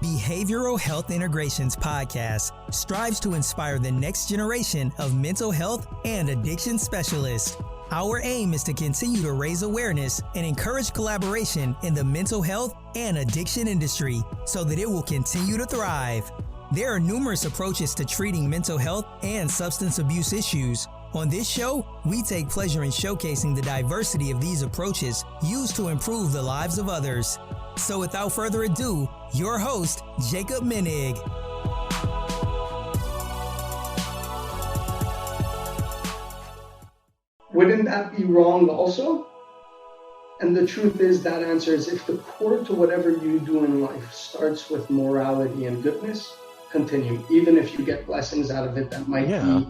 Behavioral Health Integrations podcast strives to inspire the next generation of mental health and addiction specialists. Our aim is to continue to raise awareness and encourage collaboration in the mental health and addiction industry so that it will continue to thrive. There are numerous approaches to treating mental health and substance abuse issues. On this show, we take pleasure in showcasing the diversity of these approaches used to improve the lives of others. So without further ado, your host, Jacob Menig. Wouldn't that be wrong also? And the truth is that answer is if the core to whatever you do in life starts with morality and goodness, continue. Even if you get blessings out of it that might be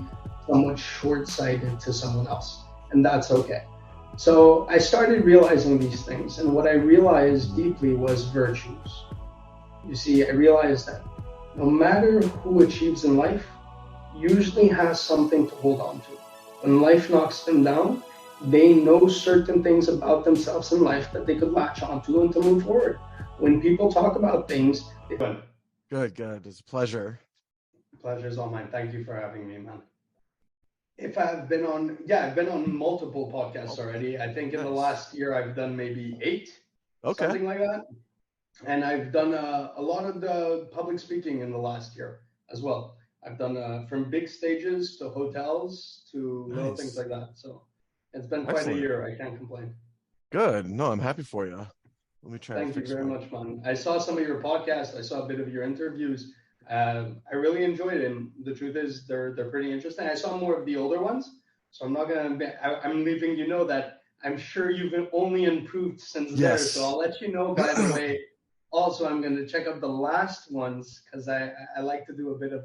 somewhat short-sighted to someone else. And that's okay. So I started realizing these things, and what I realized deeply was virtues. You see, I realized that no matter who achieves in life, usually has something to hold on to. When life knocks them down, they know certain things about themselves in life that they could latch onto and to move forward. When people talk about things, Good. It's a pleasure. Pleasure's all mine. Thank you for having me, man. If I've been on multiple podcasts already. I think in the last year I've done maybe 8, something like that. And I've done a lot of the public speaking in the last year as well. I've done from big stages to hotels to little things like that. So it's been quite a year. I can't complain. Good. No, I'm happy for you. Let me try. Thank you very much, man. I saw some of your podcasts. I saw a bit of your interviews. I really enjoyed it, and the truth is they're pretty interesting. I saw more of the older ones, so I'm not I'm leaving you know that I'm sure you've only improved since there. So I'll let you know, by the way. Also, I'm going to check out the last ones because I like to do a bit of,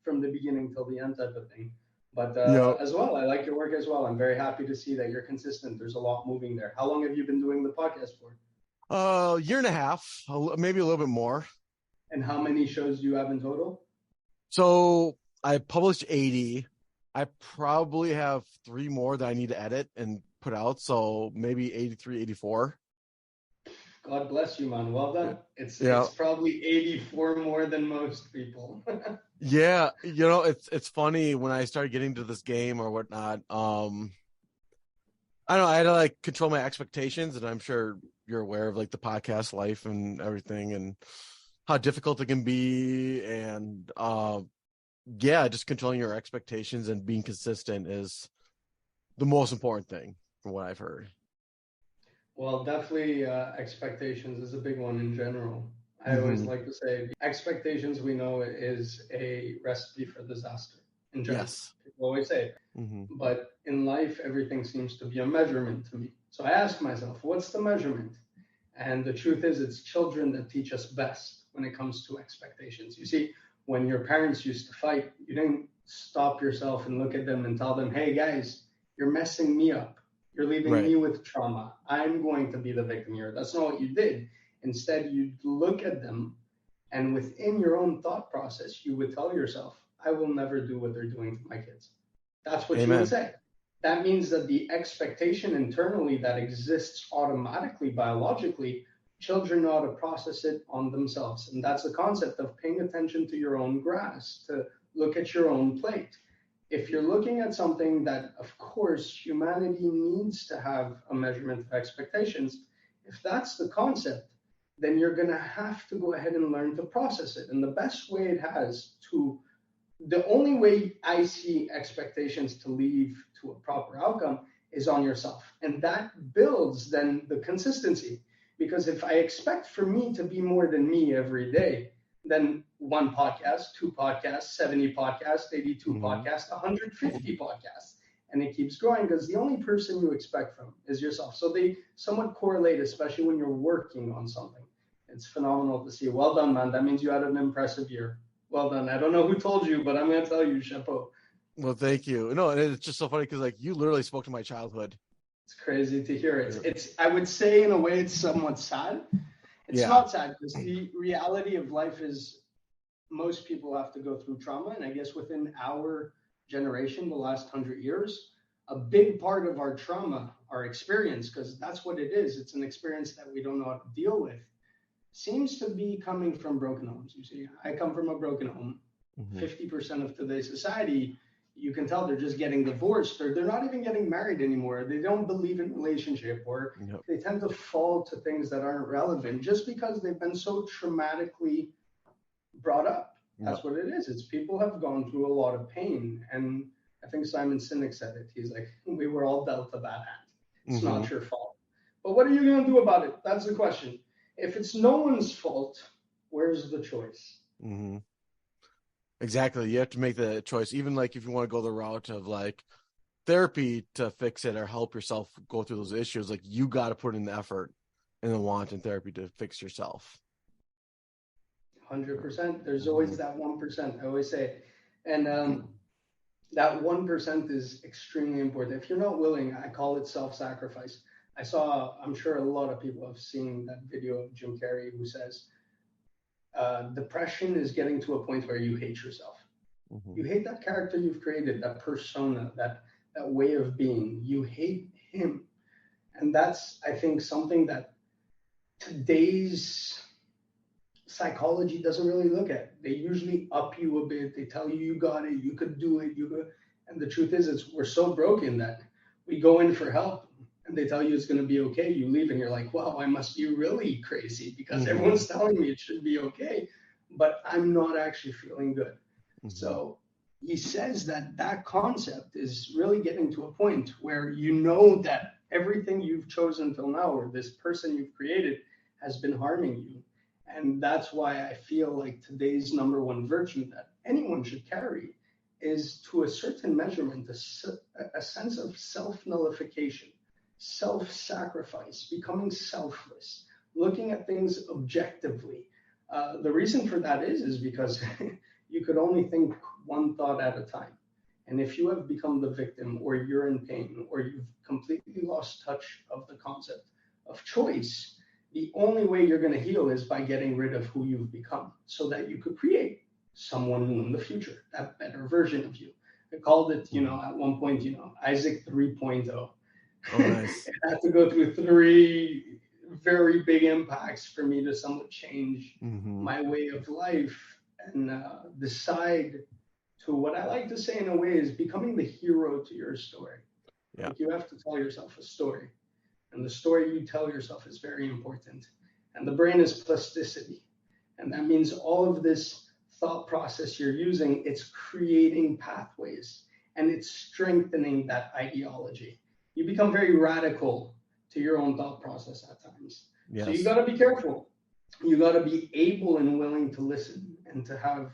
from the beginning till the end type of thing. But as well, I like your work as well. I'm very happy to see that you're consistent. There's a lot moving there. How long have you been doing the podcast for? Year and a half, maybe a little bit more. And how many shows do you have in total? So I published 80. I probably have 3 more that I need to edit and put out. So maybe 83, 84. God bless you, man. Well done. It's probably 84 more than most people. Yeah. It's funny when I started getting to this game or whatnot. I don't know. I had to control my expectations, and I'm sure you're aware of the podcast life and everything and how difficult it can be. And just controlling your expectations and being consistent is the most important thing from what I've heard. Well, definitely expectations is a big one in general. I always like to say expectations, we know, is a recipe for disaster in general. Yes. People always say it. But in life, everything seems to be a measurement to me. So I ask myself, what's the measurement? And the truth is, it's children that teach us best when it comes to expectations. You see, when your parents used to fight, you didn't stop yourself and look at them and tell them, hey, guys, you're messing me up. You're leaving me with trauma. I'm going to be the victim here. That's not what you did. Instead, you look at them, and within your own thought process, you would tell yourself, I will never do what they're doing to my kids. That's what you would say. That means that the expectation internally that exists automatically, biologically, children know how to process it on themselves. And that's the concept of paying attention to your own grass, to look at your own plate. If you're looking at something that, of course, humanity needs to have a measurement of expectations, if that's the concept, then you're going to have to go ahead and learn to process it. And the best way the only way I see expectations to lead to a proper outcome is on yourself. And that builds then the consistency. Because if I expect for me to be more than me every day, then 1 podcast, 2 podcasts, 70 podcasts, 82 podcasts, 150 podcasts. And it keeps growing because the only person you expect from is yourself. So they somewhat correlate, especially when you're working on something. It's phenomenal to see. Well done, man. That means you had an impressive year. Well done. I don't know who told you, but I'm going to tell you, chapeau. Well, thank you. No, and it's just so funny because you literally spoke to my childhood. It's crazy to hear. It's I would say in a way it's somewhat sad. It's not sad because the reality of life is most people have to go through trauma. And I guess within our generation, the last 100 years, a big part of our trauma, our experience, because that's what it is. It's an experience that we don't know how to deal with, seems to be coming from broken homes. You see, I come from a broken home. 50% of today's society, you can tell they're just getting divorced, or they're not even getting married anymore. They don't believe in relationship, or they tend to fall to things that aren't relevant just because they've been so traumatically brought up. That's what it is. It's people have gone through a lot of pain. And I think Simon Sinek said it. He's like, we were all dealt a bad hand. It's not your fault. But what are you going to do about it? That's the question. If it's no one's fault, where's the choice? Exactly. You have to make the choice. Even like if you want to go the route of like therapy to fix it or help yourself go through those issues, like you got to put in the effort and the want in therapy to fix yourself. 100%. There's always that 1%. I always say, and that 1% is extremely important. If you're not willing, I call it self-sacrifice. I'm sure a lot of people have seen that video of Jim Carrey who says, depression is getting to a point where you hate yourself. You hate that character you've created, that persona, that way of being. You hate him. And that's, I think, something that today's psychology doesn't really look at. They usually up you a bit. They tell you you got it, you could do it, and the truth is we're so broken that we go in for help and they tell you it's going to be okay. You leave and you're like, wow, I must be really crazy because everyone's telling me it should be okay, but I'm not actually feeling good. So he says that concept is really getting to a point where you know that everything you've chosen till now, or this person you've created, has been harming you. And that's why I feel like today's number one virtue that anyone should carry is, to a certain measurement, a sense of self-nullification, self-sacrifice, becoming selfless, looking at things objectively. The reason for that is because you could only think one thought at a time. And if you have become the victim, or you're in pain, or you've completely lost touch of the concept of choice, the only way you're going to heal is by getting rid of who you've become so that you could create someone new in the future, that better version of you. I called it, at one point, Isaac 3.0. Oh, nice. It had to go through 3 very big impacts for me to somewhat change my way of life and decide to, what I like to say in a way, is becoming the hero to your story. Yeah. Like, you have to tell yourself a story. And the story you tell yourself is very important. And the brain is plasticity. And that means all of this thought process you're using, it's creating pathways and it's strengthening that ideology. You become very radical to your own thought process at times. Yes. So you got to be careful. You got to be able and willing to listen and to have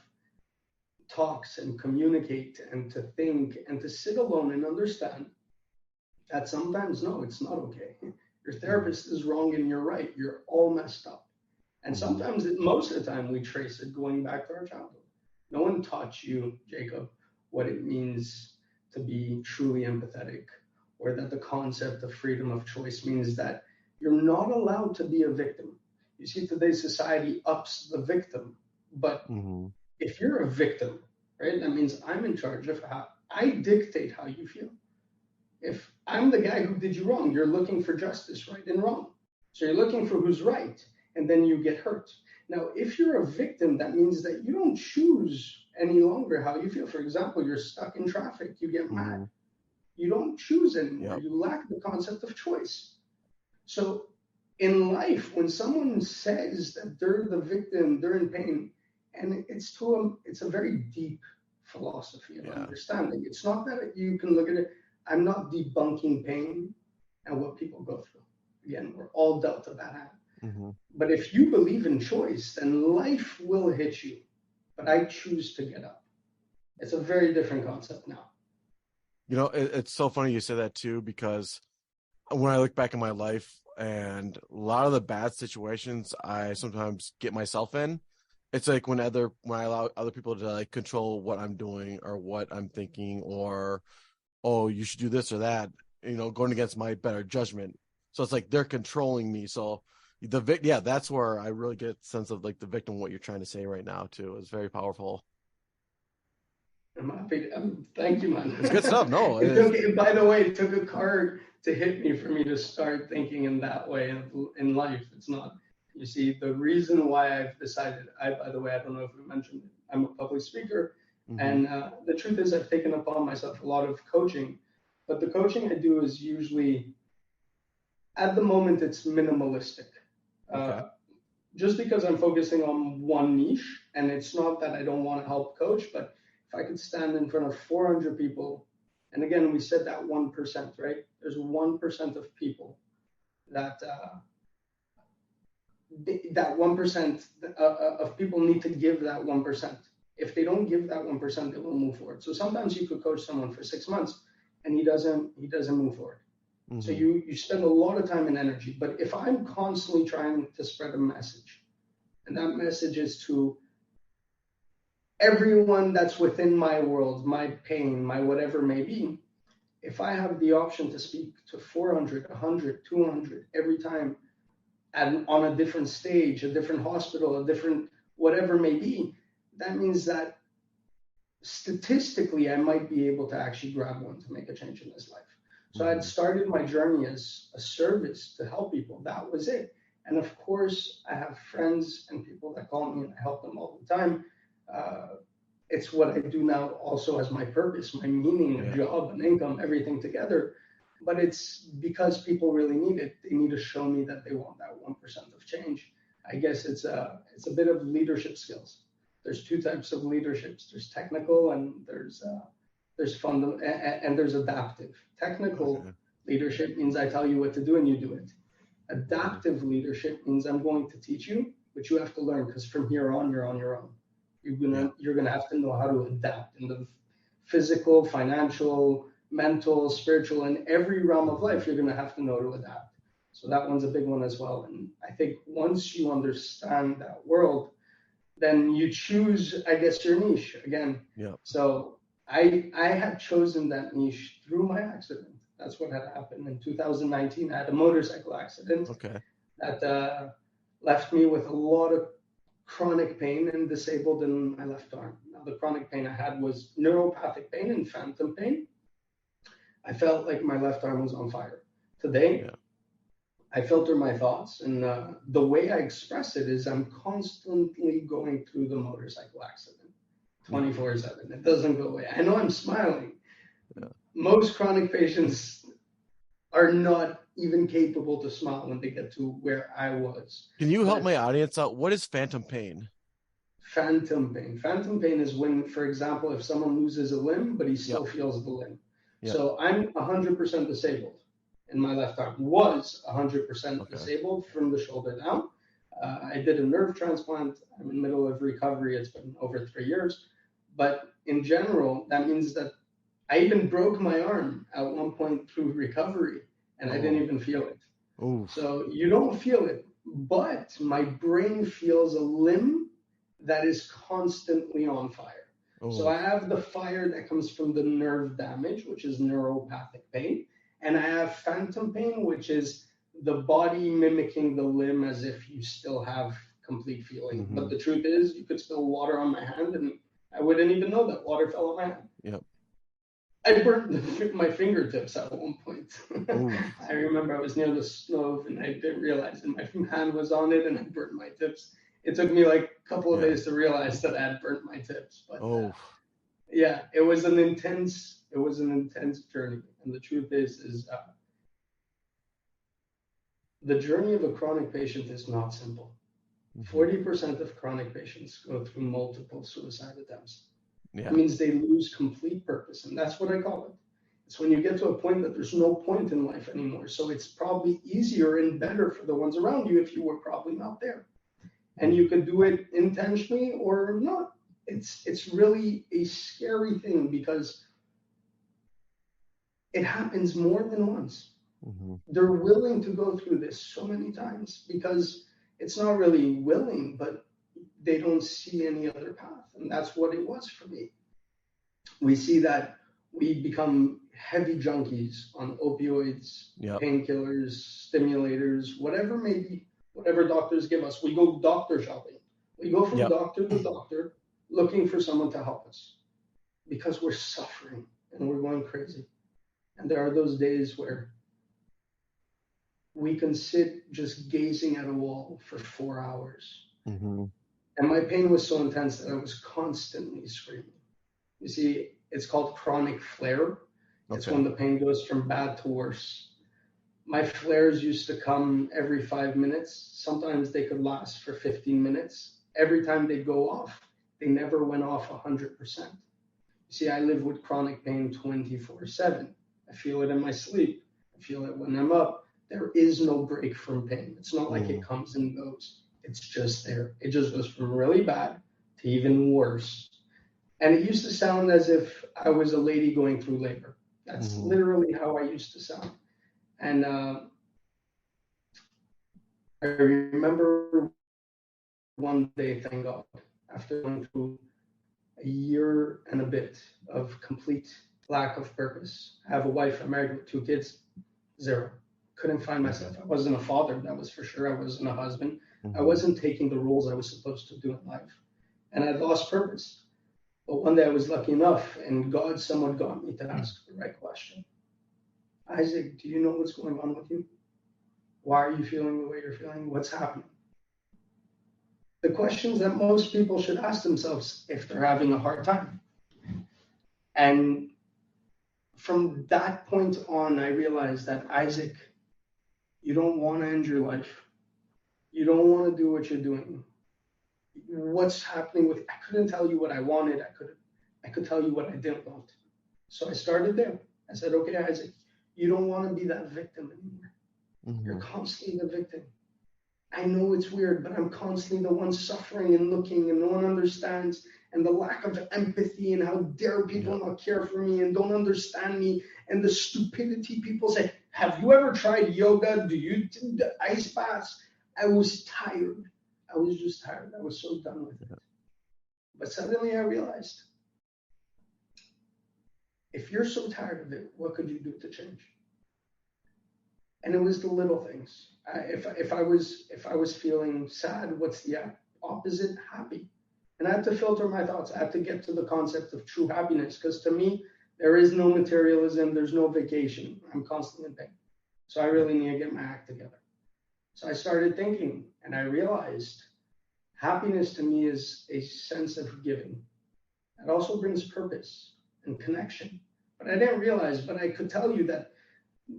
talks and communicate and to think and to sit alone and understand that sometimes, no, it's not okay. Your therapist is wrong and you're right. You're all messed up. And sometimes, most of the time, we trace it going back to our childhood. No one taught you, Jacob, what it means to be truly empathetic, or that the concept of freedom of choice means that you're not allowed to be a victim. You see, today's society ups the victim. But if you're a victim, right, that means I'm in charge of how I dictate how you feel. If I'm the guy who did you wrong, you're looking for justice, right and wrong. So you're looking for who's right, and then you get hurt. Now, if you're a victim, that means that you don't choose any longer how you feel. For example, you're stuck in traffic, you get mad. You don't choose anymore. You lack the concept of choice. So in life, when someone says that they're the victim, they're in pain, and it's a very deep philosophy of understanding. It's not that you can look at it. I'm not debunking pain and what people go through. Again, we're all dealt a bad hand. But if you believe in choice, then life will hit you. But I choose to get up. It's a very different concept now. It's so funny you say that too, because when I look back in my life and a lot of the bad situations I sometimes get myself in, it's like when I allow other people to like control what I'm doing or what I'm thinking, or, oh, you should do this or that, going against my better judgment. So it's like they're controlling me. So that's where I really get a sense of like the victim, what you're trying to say right now too. Is very powerful. I'm happy. Thank you, man. It's good stuff. No, by the way, it took a card to hit me for me to start thinking in that way in life. It's not You see, the reason why I've decided, by the way, I don't know if we mentioned it, I'm a public speaker. And the truth is I've taken upon myself a lot of coaching, but the coaching I do is usually, at the moment, it's minimalistic. Okay. Just because I'm focusing on one niche, and it's not that I don't want to help coach, but if I could stand in front of 400 people, and again, we said that 1%, right? There's 1% of people that 1% of people need to give that 1%. If they don't give that 1%, they won't move forward. So sometimes you could coach someone for 6 months and he doesn't move forward. So you spend a lot of time and energy. But if I'm constantly trying to spread a message, and that message is to everyone that's within my world, my pain, my whatever may be, if I have the option to speak to 400, 100, 200 every time on a different stage, a different hospital, a different whatever may be, that means that statistically I might be able to actually grab one to make a change in his life. So I'd started my journey as a service to help people. That was it. And of course, I have friends and people that call me and I help them all the time. It's what I do now also as my purpose, my meaning, a job, an income, everything together. But it's because people really need it. They need to show me that they want that 1% of change. I guess it's a bit of leadership skills. There's two types of leaderships. There's technical and there's fundamental and there's adaptive. Technical leadership means I tell you what to do and you do it. Adaptive leadership means I'm going to teach you, but you have to learn, because from here on you're on your own. You're gonna have to know how to adapt in the physical, financial, mental, spiritual, in every realm of life. You're gonna have to know to adapt. So that one's a big one as well. And I think once you understand that world, then you choose, I guess, your niche again. Yeah. So I had chosen that niche through my accident. That's what had happened in 2019. I had a motorcycle accident that left me with a lot of chronic pain and disabled in my left arm. Now, the chronic pain I had was neuropathic pain and phantom pain. I felt like my left arm was on fire. Today, I filter my thoughts, and the way I express it is I'm constantly going through the motorcycle accident. 24/7. It doesn't go away. I know I'm smiling. Most chronic patients are not even capable to smile when they get to where I was. Can you help my audience out? What is phantom pain? Phantom pain. Phantom pain is when, for example, if someone loses a limb, but he still feels the limb. So I'm 100% disabled in my left arm. Was 100% disabled from the shoulder down. I did a nerve transplant. I'm in the middle of recovery. It's been over 3 years. But in general, that means that I even broke my arm at one point through recovery, and I didn't even feel it. So you don't feel it, but my brain feels a limb that is constantly on fire. So I have the fire that comes from the nerve damage, which is neuropathic pain, and I have phantom pain, which is the body mimicking the limb as if you still have complete feeling. But the truth is, you could spill water on my hand, and I wouldn't even know that water fell on my hand. I burnt my fingertips at one point. I remember I was near the stove and I didn't realize that my hand was on it and I burnt my tips. It took me like a couple of days to realize that I had burnt my tips. But it was an intense journey. And the truth is the journey of a chronic patient is not simple. 40% of chronic patients go through multiple suicide attempts. That means they lose complete purpose, and that's what I call it. It's when you get to a point that there's no point in life anymore. So it's probably easier and better for the ones around you if you were probably not there. And you could do it intentionally or not. It's really a scary thing because it happens more than once. They're willing to go through this so many times because it's not really willing, but they don't see any other path. And that's what it was for me. We see that we become heavy junkies on opioids, painkillers, stimulators, whatever may be, whatever doctors give us. We go doctor shopping. We go from doctor to doctor looking for someone to help us because we're suffering and we're going crazy. And there are those days where we can sit just gazing at a wall for 4 hours. Mm-hmm. And my pain was so intense that I was constantly screaming. You see, it's called chronic flare. It's when the pain goes from bad to worse. My flares used to come every 5 minutes. Sometimes they could last for 15 minutes. Every time they go off, they never went off 100%. You see, I live with chronic pain 24/7. I feel it in my sleep. I feel it when I'm up. There is no break from pain. It's not like it comes and goes. It's just there. It just goes from really bad to even worse. And it used to sound as if I was a lady going through labor. That's literally how I used to sound. And I remember one day, thank God, after going through a year and a bit of complete lack of purpose. I have a wife, I'm married with 2 kids, 0. Couldn't find myself. I wasn't a father, that was for sure. I wasn't a husband. I wasn't taking the roles I was supposed to do in life. And I lost purpose. But one day I was lucky enough, and God somewhat got me to ask the right question. Isaac, do you know what's going on with you? Why are you feeling the way you're feeling? What's happening? The questions that most people should ask themselves if they're having a hard time. And from that point on, I realized that, Isaac, you don't want to end your life. You don't want to do what you're doing. What's happening with, I couldn't tell you what I wanted. I could tell you what I didn't want. So I started there. I said, okay, Isaac, you don't want to be that victim anymore. You're constantly the victim. I know it's weird, but I'm constantly the one suffering and looking, and no one understands, and the lack of empathy, and how dare people not care for me and don't understand me, and the stupidity people say. Have you ever tried yoga? Do you do the ice baths? I was tired. I was just tired. I was so done with it. But suddenly I realized, if you're so tired of it, what could you do to change? And it was the little things. If I was feeling sad, what's the opposite? Happy. And I had to filter my thoughts. I had to get to the concept of true happiness, because to me, there is no materialism. There's no vacation. I'm constantly in pain. So I really need to get my act together. So I started thinking, and I realized happiness to me is a sense of giving. It also brings purpose and connection. But I didn't realize, but I could tell you that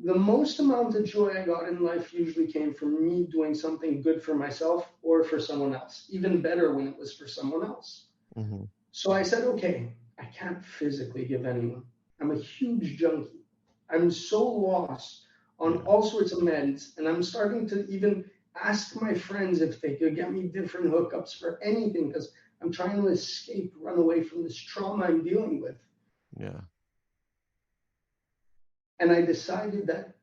the most amount of joy I got in life usually came from me doing something good for myself or for someone else. Even better when it was for someone else. So I said, okay, I can't physically give anyone. I'm a huge junkie. I'm so lost on all sorts of meds, and I'm starting to even ask my friends if they could get me different hookups for anything, because I'm trying to escape, run away from this trauma I'm dealing with. And I decided that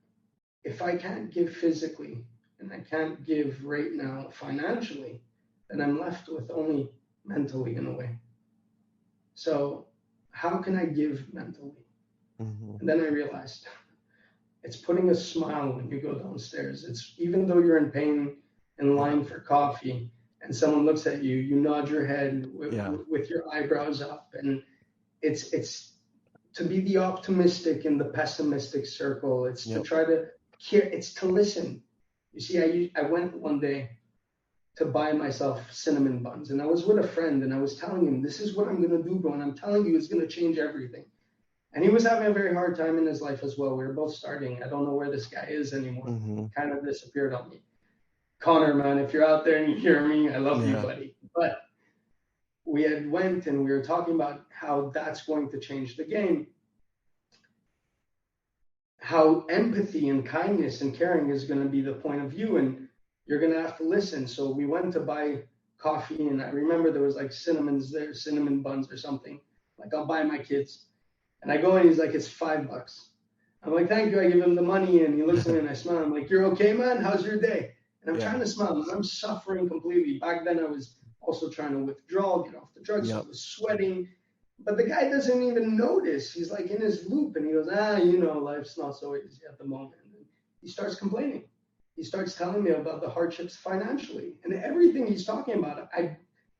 if I can't give physically and I can't give right now financially, then I'm left with only mentally in a way. So how can I give mentally? And then I realized it's putting a smile when you go downstairs. It's even though you're in pain, in line for coffee, and someone looks at you, you nod your head with your eyebrows up. And it's to be the optimistic in the pessimistic circle. It's to try to care. It's to listen. You see, I went one day to buy myself cinnamon buns, and I was with a friend, and I was telling him, this is what I'm going to do, bro, and I'm telling you, it's going to change everything. And he was having a very hard time in his life as well. We were both starting. I don't know where this guy is anymore. Kind of disappeared on me. Connor, man, if you're out there and you hear me, I love you, buddy. But we had went and we were talking about how that's going to change the game. How empathy and kindness and caring is going to be the point of view, and you're going to have to listen. So we went to buy coffee, and I remember there was like cinnamon buns or something. Like, I'll buy my kids. And I go in, he's like, it's $5. I'm like, thank you. I give him the money, and he looks at me and I smile. I'm like, you're okay, man? How's your day? And I'm trying to smile, and I'm suffering completely. Back then I was also trying to withdraw, get off the drugs. So I was sweating. But the guy doesn't even notice. He's like in his loop, and he goes, life's not so easy at the moment. And he starts complaining. He starts telling me about the hardships financially. And everything he's talking about, I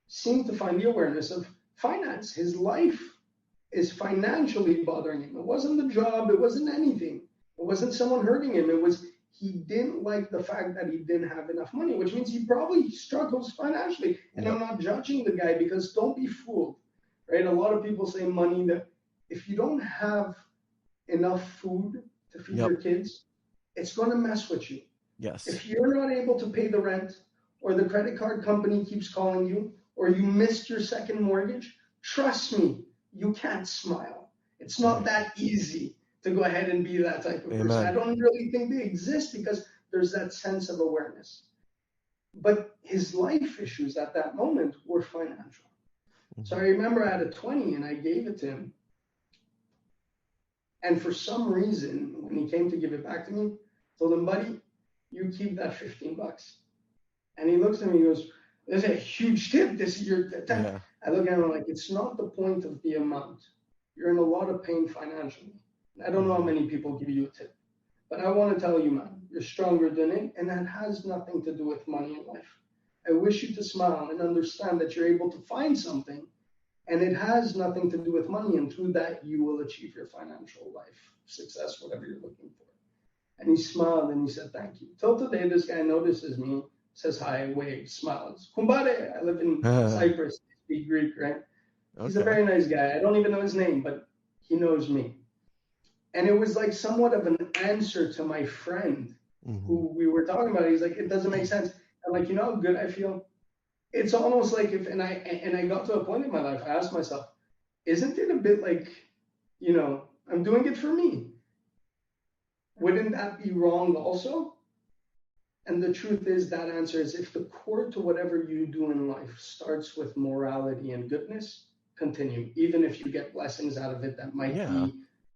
seem to find the awareness of finance. His life is financially bothering him. It wasn't the job. It wasn't anything. It wasn't someone hurting him. It was he didn't like the fact that he didn't have enough money, which means he probably struggles financially. And I'm not judging the guy, because don't be fooled, right? A lot of people say money, that if you don't have enough food to feed your kids, it's going to mess with you. Yes. If you're not able to pay the rent, or the credit card company keeps calling you, or you missed your second mortgage, trust me, you can't smile. It's not that easy to go ahead and be that type of person. I don't really think they exist, because there's that sense of awareness. But his life issues at that moment were financial. So I remember I had a 20 and I gave it to him. And for some reason, when he came to give it back to me, I told him, buddy, you keep that $15. And he looks at me and goes, "There's a huge tip. This is your tip." I look at him like, it's not the point of the amount. You're in a lot of pain financially. I don't know how many people give you a tip, but I want to tell you, man, you're stronger than it, and that has nothing to do with money in life. I wish you to smile and understand that you're able to find something, and it has nothing to do with money, and through that, you will achieve your financial life success, whatever you're looking for. And he smiled and he said, thank you. Till today, this guy notices me, says hi, waves, smiles. Kumbare, I live in Cyprus, I speak Greek, right? He's a very nice guy. I don't even know his name, but he knows me. And it was like somewhat of an answer to my friend who we were talking about. He's like, it doesn't make sense. I'm like, you know how good I feel? It's almost like if, and I got to a point in my life, I asked myself, isn't it a bit like, you know, I'm doing it for me? Wouldn't that be wrong also? And the truth is, that answer is, if the core to whatever you do in life starts with morality and goodness, continue. Even if you get blessings out of it that might be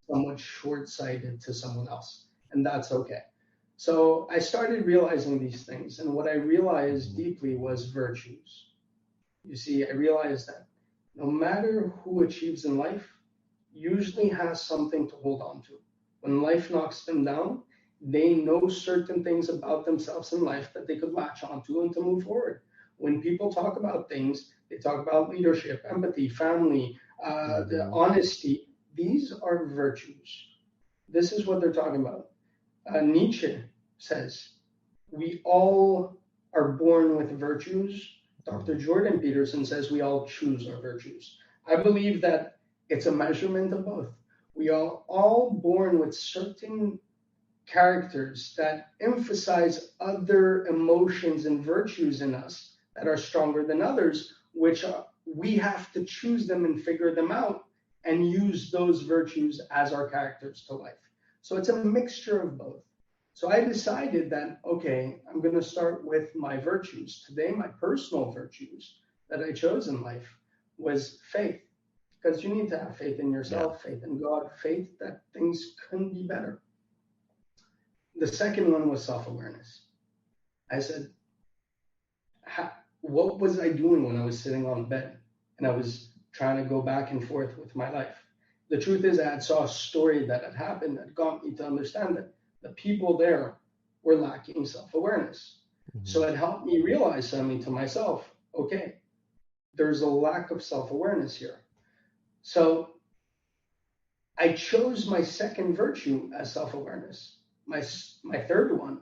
somewhat short-sighted to someone else. And that's okay. So I started realizing these things. And what I realized deeply was virtues. You see, I realized that no matter who achieves in life, usually has something to hold on to. When life knocks them down, they know certain things about themselves in life that they could latch onto and to move forward. When people talk about things, they talk about leadership, empathy, family, the honesty. These are virtues. This is what they're talking about. Nietzsche says, we all are born with virtues. Dr. Jordan Peterson says we all choose our virtues. I believe that it's a measurement of both. We are all born with certain characters that emphasize other emotions and virtues in us that are stronger than others, which we have to choose them and figure them out and use those virtues as our characters to life. So it's a mixture of both. So I decided that, okay, I'm going to start with my virtues. Today, my personal virtues that I chose in life was faith, because you need to have faith in yourself, faith in God, faith that things can be better. The second one was self-awareness. I said, what was I doing when I was sitting on bed and I was trying to go back and forth with my life? The truth is, I saw a story that had happened that got me to understand that the people there were lacking self-awareness. So it helped me realize something to myself. Okay, there's a lack of self-awareness here. So I chose my second virtue as self-awareness. My third one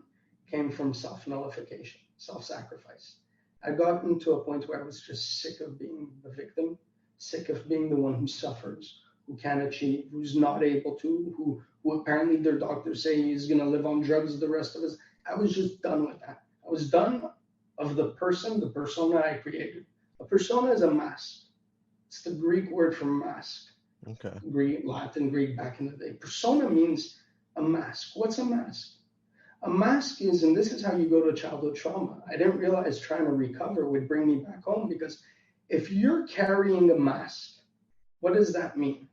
came from self-nullification, self-sacrifice. I got into a point where I was just sick of being the victim, sick of being the one who suffers, who can't achieve, who's not able to, who apparently their doctors say he's going to live on drugs the rest of his. I was just done with that. I was done of the persona I created. A persona is a mask. It's the Greek word for mask. Okay. Latin, Greek back in the day. Persona means a mask. What's a mask? A mask is, and this is how you go to childhood trauma. I didn't realize trying to recover would bring me back home, because if you're carrying a mask, what does that mean?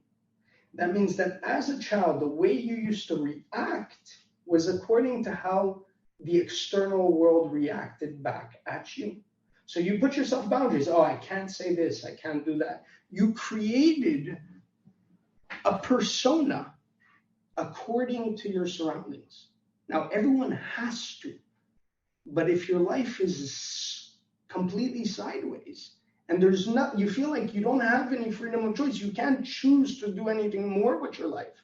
That means that as a child, the way you used to react was according to how the external world reacted back at you. So you put yourself boundaries. Oh, I can't say this. I can't do that. You created a persona according to your surroundings. Now, everyone has to. But if your life is completely sideways, and there's not, you feel like you don't have any freedom of choice, you can't choose to do anything more with your life,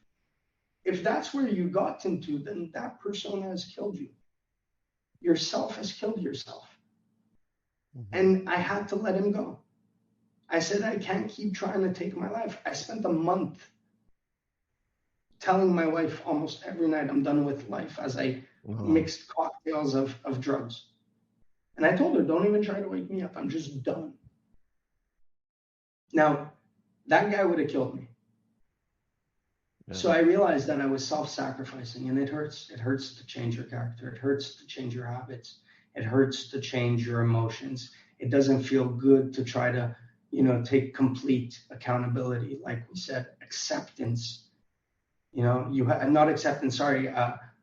if that's where you got into, then that persona has killed you. Yourself has killed yourself. And I had to let him go. I said, I can't keep trying to take my life. I spent a month telling my wife almost every night I'm done with life as I mixed cocktails of drugs. And I told her, don't even try to wake me up. I'm just done. Now, that guy would have killed me. Yeah. So I realized that I was self-sacrificing, and it hurts. It hurts to change your character. It hurts to change your habits. It hurts to change your emotions. It doesn't feel good to try to, take complete accountability. Like we said, acceptance. Not acceptance. Sorry.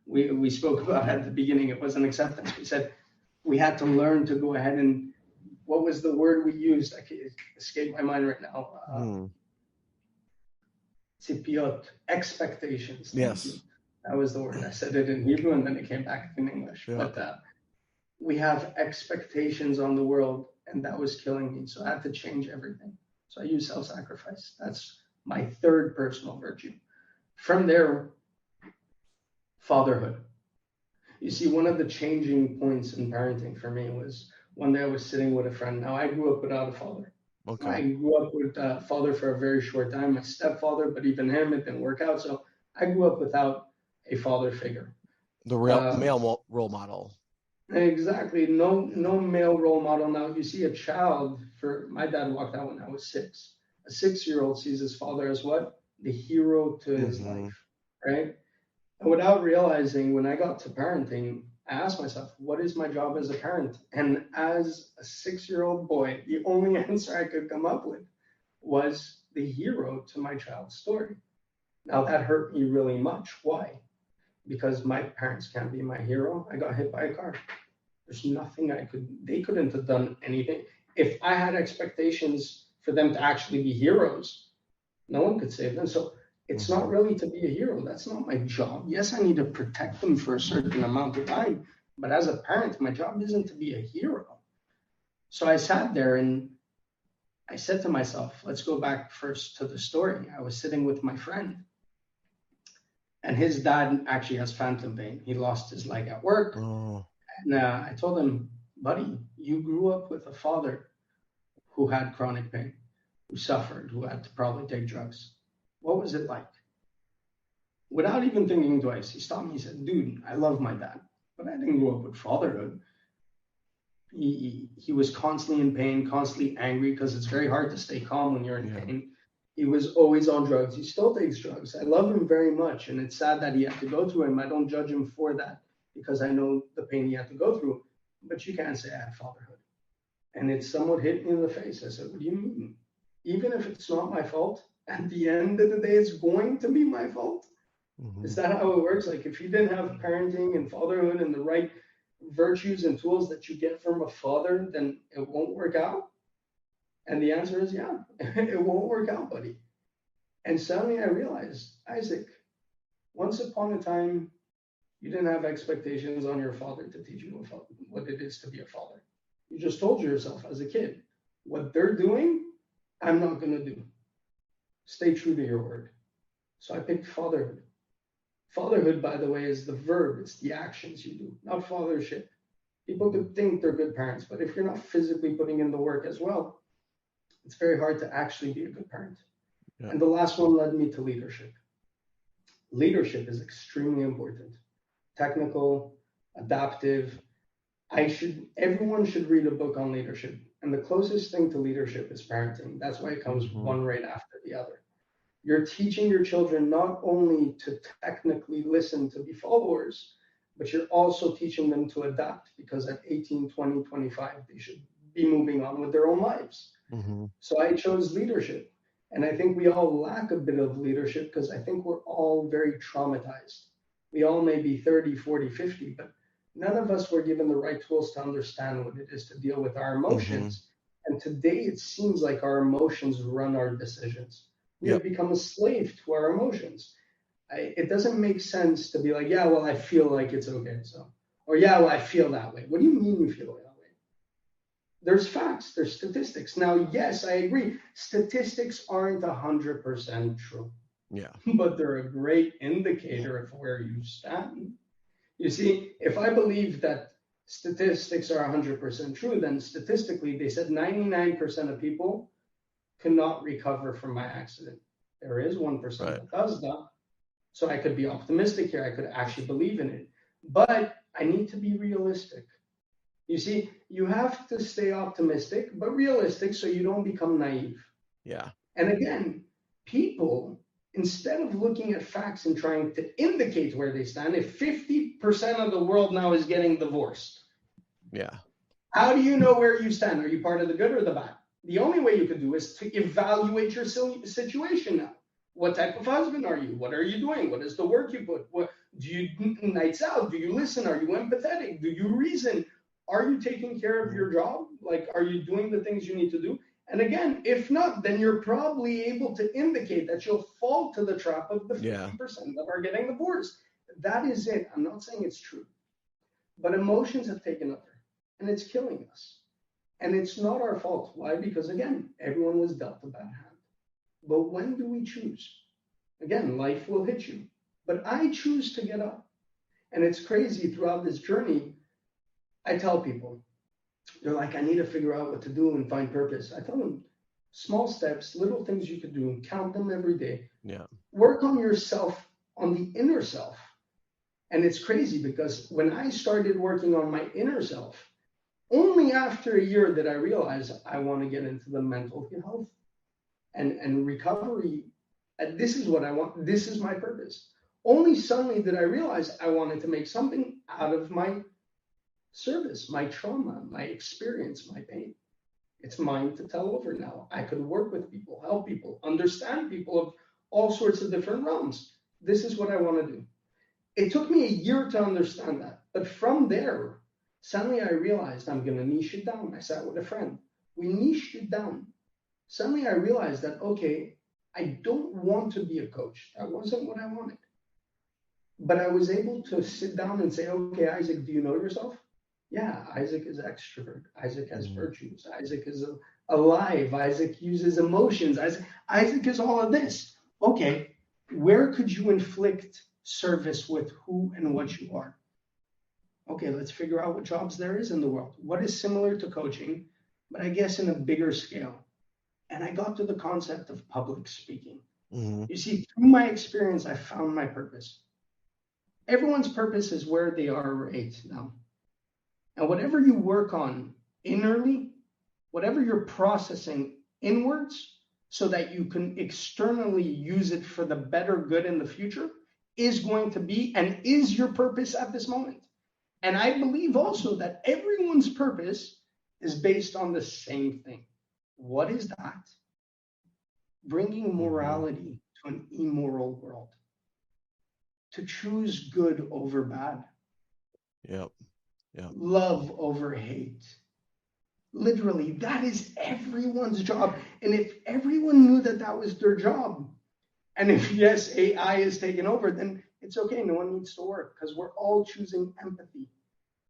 We spoke about at the beginning. It wasn't acceptance. We said we had to learn to go ahead and, what was the word we used? I can't escape my mind right now. Tzipiot, expectations. Yes. That was the word. I said it in Hebrew and then it came back in English. Yeah. But we have expectations on the world, and that was killing me. So I had to change everything. So I use self-sacrifice. That's my third personal virtue. From there, fatherhood. You see, one of the changing points in parenting for me was one day I was sitting with a friend. Now, I grew up without a father. Okay. I grew up with a father for a very short time, my stepfather, but even him, it didn't work out. So I grew up without a father figure. The real male role model. Exactly. No male role model. Now, you see a child, my dad walked out when I was 6. A 6-year-old sees his father as what? The hero to his life, right? And without realizing, when I got to parenting, I asked myself, what is my job as a parent? And as a 6-year-old boy, the only answer I could come up with was the hero to my child's story. Now, that hurt me really much. Why? Because my parents can't be my hero. I got hit by a car. There's nothing they couldn't have done anything. If I had expectations for them to actually be heroes, no one could save them. So it's not really to be a hero. That's not my job. Yes, I need to protect them for a certain amount of time. But as a parent, my job isn't to be a hero. So I sat there and I said to myself, let's go back first to the story. I was sitting with my friend. And his dad actually has phantom pain. He lost his leg at work. Oh. And I told him, buddy, you grew up with a father who had chronic pain, who suffered, who had to probably take drugs. What was it like? Without even thinking twice, he stopped me. He said, dude, I love my dad, but I didn't grow up with fatherhood. He was constantly in pain, constantly angry, because it's very hard to stay calm when you're in pain. He was always on drugs. He still takes drugs. I love him very much, and it's sad that he had to go through him. I don't judge him for that because I know the pain he had to go through. But you can't say I had fatherhood. And it somewhat hit me in the face. I said, what do you mean? Even if it's not my fault, at the end of the day, it's going to be my fault. Is that how it works? Like, if you didn't have parenting and fatherhood and the right virtues and tools that you get from a father, then it won't work out? And the answer is, yeah, it won't work out, buddy. And suddenly I realized, Isaac, once upon a time, you didn't have expectations on your father to teach you what it is to be a father. You just told yourself as a kid, what they're doing, I'm not going to do. Stay true to your word. So I picked fatherhood. Fatherhood, by the way, is the verb. It's the actions you do, not fathership. People could think they're good parents, but if you're not physically putting in the work as well, it's very hard to actually be a good parent. Yeah. And the last one led me to leadership. Leadership is extremely important. Technical, adaptive. Everyone should read a book on leadership. And the closest thing to leadership is parenting. That's why it comes one right after the other. You're teaching your children not only to technically listen to be followers, but you're also teaching them to adapt, because at 18, 20, 25, they should be moving on with their own lives. So I chose leadership. And I think we all lack a bit of leadership because I think we're all very traumatized. We all may be 30, 40, 50, but none of us were given the right tools to understand what it is to deal with our emotions. And today it seems like our emotions run our decisions. We have become a slave to our emotions. It doesn't make sense to be like, yeah, well, I feel like it's okay. Or yeah, well, I feel that way. What do you mean you feel that way? There's facts, there's statistics. Now, yes, I agree. Statistics aren't 100% true. Yeah. But they're a great indicator of where you stand. You see, if I believe that statistics are 100% true, then statistically, they said 99% of people cannot recover from my accident. There is 1% that does that. So I could be optimistic here. I could actually believe in it. But I need to be realistic. You see, you have to stay optimistic, but realistic so you don't become naive. Yeah. And again, people, instead of looking at facts and trying to indicate where they stand, if 50% of the world now is getting divorced, yeah, how do you know where you stand? Are you part of the good or the bad? The only way you can do is to evaluate your situation now. What type of husband are you? What are you doing? What is the work you put? What do you nights out? Do you listen? Are you empathetic? Do you reason? Are you taking care of your job? Like, are you doing the things you need to do? And again, if not, then you're probably able to indicate that you'll fall to the trap of the 50% that are getting divorced. That is it. I'm not saying it's true. But emotions have taken over, and it's killing us. And it's not our fault. Why? Because, again, everyone was dealt a bad hand. But when do we choose? Again, life will hit you. But I choose to get up. And it's crazy throughout this journey. I tell people, they're like, I need to figure out what to do and find purpose. I tell them, small steps, little things you could do, count them every day. Yeah. Work on yourself, on the inner self. And it's crazy because when I started working on my inner self, only after a year did I realize I want to get into the mental health and recovery. And this is what I want. This is my purpose. Only suddenly did I realize I wanted to make something out of my service, my trauma, my experience, my pain. It's mine to tell over now. I could work with people, help people, understand people of all sorts of different realms. This is what I want to do. It took me a year to understand that. But from there, suddenly I realized I'm going to niche it down. I sat with a friend. We niched it down. Suddenly I realized that, okay, I don't want to be a coach. That wasn't what I wanted. But I was able to sit down and say, okay, Isaac, do you know yourself? Yeah, Isaac is extrovert. Isaac has virtues. Isaac is alive. Isaac uses emotions. Isaac is all of this. Okay, where could you inflict service with who and what you are? Okay, let's figure out what jobs there is in the world. What is similar to coaching, but I guess in a bigger scale. And I got to the concept of public speaking. Mm-hmm. You see, through my experience, I found my purpose. Everyone's purpose is where they are right now. And whatever you work on innerly, whatever you're processing inwards so that you can externally use it for the better good in the future is going to be and is your purpose at this moment. And I believe also that everyone's purpose is based on the same thing. What is that? Bringing morality to an immoral world. To choose good over bad. Yep. Love over hate. Literally, that is everyone's job. And if everyone knew that that was their job, and if, yes, AI is taking over, then it's okay. No one needs to work because we're all choosing empathy.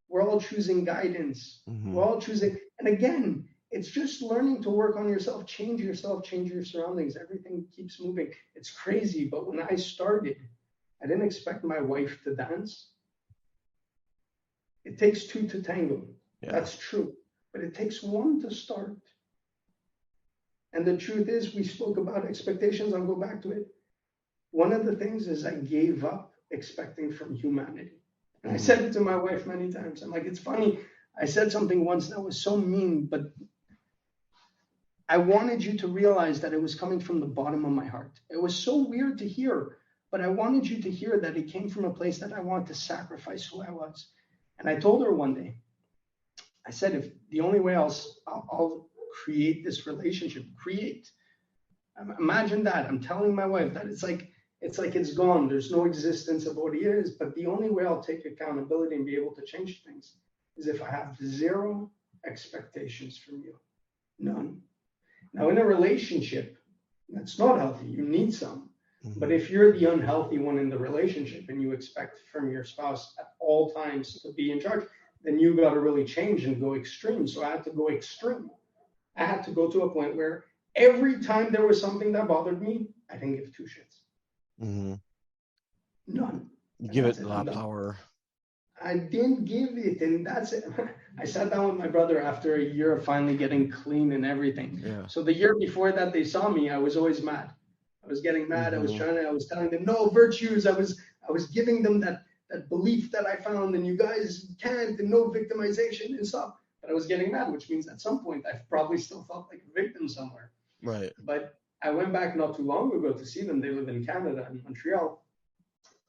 We're all choosing guidance. We're all choosing. And again, it's just learning to work on yourself, change your surroundings. Everything keeps moving. It's crazy. But when I started, I didn't expect my wife to dance. It takes two to tango. Yeah. That's true. But it takes one to start. And the truth is, we spoke about expectations. I'll go back to it. One of the things is I gave up expecting from humanity. And I said it to my wife many times. I'm like, it's funny. I said something once that was so mean, but I wanted you to realize that it was coming from the bottom of my heart. It was so weird to hear, but I wanted you to hear that it came from a place that I wanted to sacrifice who I was. And I told her one day, I said, if the only way I'll create this relationship, imagine that. I'm telling my wife that it's like it's gone. There's no existence of what he is. But the only way I'll take accountability and be able to change things is if I have zero expectations from you. None. Now, in a relationship, that's not healthy. You need some. But if you're the unhealthy one in the relationship and you expect from your spouse at all times to be in charge, then you got to really change and go extreme. So I had to go extreme. I had to go to a point where every time there was something that bothered me, I didn't give two shits. Mm-hmm. None. You And give that's it a it. lot I'm of done. power. I didn't give it, and that's it. I sat down with my brother after a year of finally getting clean and everything. Yeah. So the year before that they saw me, I was always mad. I was getting mad. Mm-hmm. I was telling them no virtues. I was giving them that belief that I found, and you guys can't, and no victimization and stuff. But I was getting mad, which means at some point I've probably still felt like a victim somewhere. Right. But I went back not too long ago to see them. They live in Canada, in Montreal,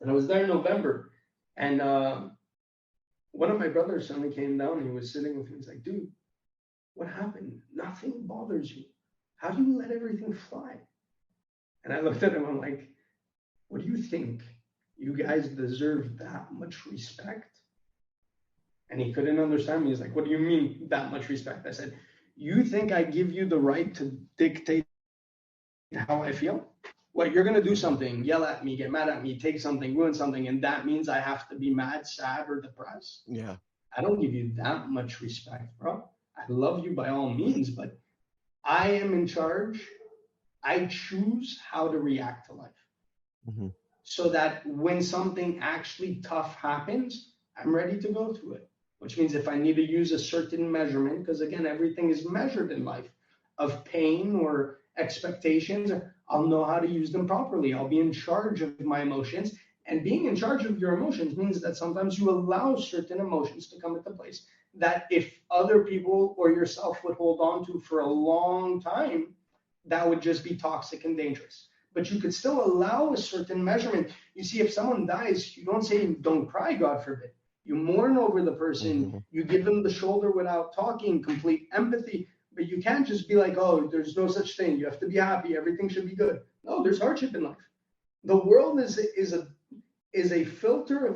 and I was there in November, and one of my brothers suddenly came down and he was sitting with me. He's like, dude, what happened? Nothing bothers you. How do you let everything fly? And I looked at him, I'm like, what do you think? You guys deserve that much respect? And he couldn't understand me. He's like, what do you mean that much respect? I said, you think I give you the right to dictate how I feel? What, you're going to do something, yell at me, get mad at me, take something, ruin something, and that means I have to be mad, sad, or depressed? Yeah. I don't give you that much respect, bro. I love you by all means, but I am in charge. I choose how to react to life. Mm-hmm. So that when something actually tough happens, I'm ready to go through it. Which means if I need to use a certain measurement, because again, everything is measured in life, of pain or expectations, I'll know how to use them properly. I'll be in charge of my emotions. And being in charge of your emotions means that sometimes you allow certain emotions to come into place that if other people or yourself would hold on to for a long time, that would just be toxic and dangerous. But you could still allow a certain measurement. You see, if someone dies, you don't say, don't cry, God forbid. You mourn over the person, Mm-hmm. you give them the shoulder without talking, complete empathy. But you can't just be like, oh, there's no such thing. You have to be happy. Everything should be good. No, there's hardship in life. The world is a filter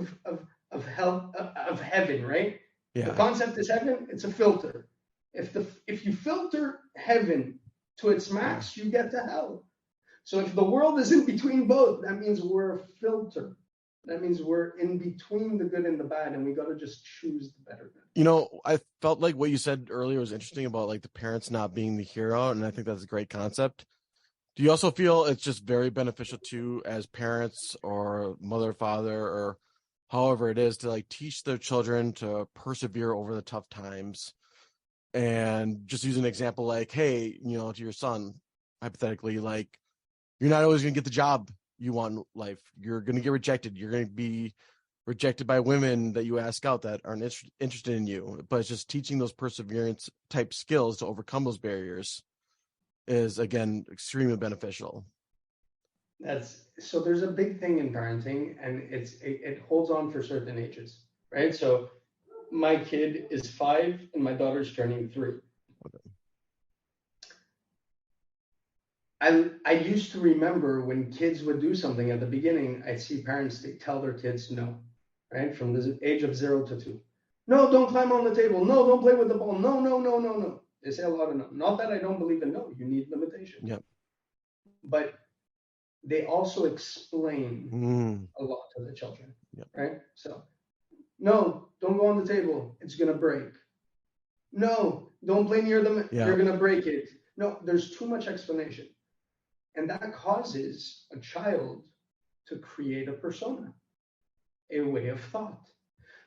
of hell, of heaven, right? The Yeah. concept is heaven. It's a filter. If you filter heaven to its Yeah. max, you get to hell. So if the world is in between both, that means we're a filter. That means we're in between the good and the bad, and we got to just choose the better good. You know, I felt like what you said earlier was interesting about like the parents not being the hero, and I think that's a great concept. Do you also feel it's just very beneficial to, as parents or mother, father, or however it is, to like teach their children to persevere over the tough times? And just use an example like, hey, you know, to your son, hypothetically, like, you're not always going to get the job you want in life. You're going to get rejected. You're going to be rejected by women that you ask out that aren't interested in you. But it's just teaching those perseverance type skills to overcome those barriers is, again, extremely beneficial. So there's a big thing in parenting, and it holds on for certain ages, right? So my kid is 5 and my daughter's turning 3. Okay. I used to remember when kids would do something at the beginning, I'd see parents tell their kids no, right? From the age of 0 to 2. No, don't climb on the table. No, don't play with the ball. No, no, no, no, no. They say a lot of no. Not that I don't believe in no. You need limitation. Yep. But they also explain Mm. a lot to the children, Yep. right? So, no, don't go on the table. It's going to break. No, don't play near them. Yeah. You're going to break it. No, there's too much explanation. And that causes a child to create a persona, a way of thought.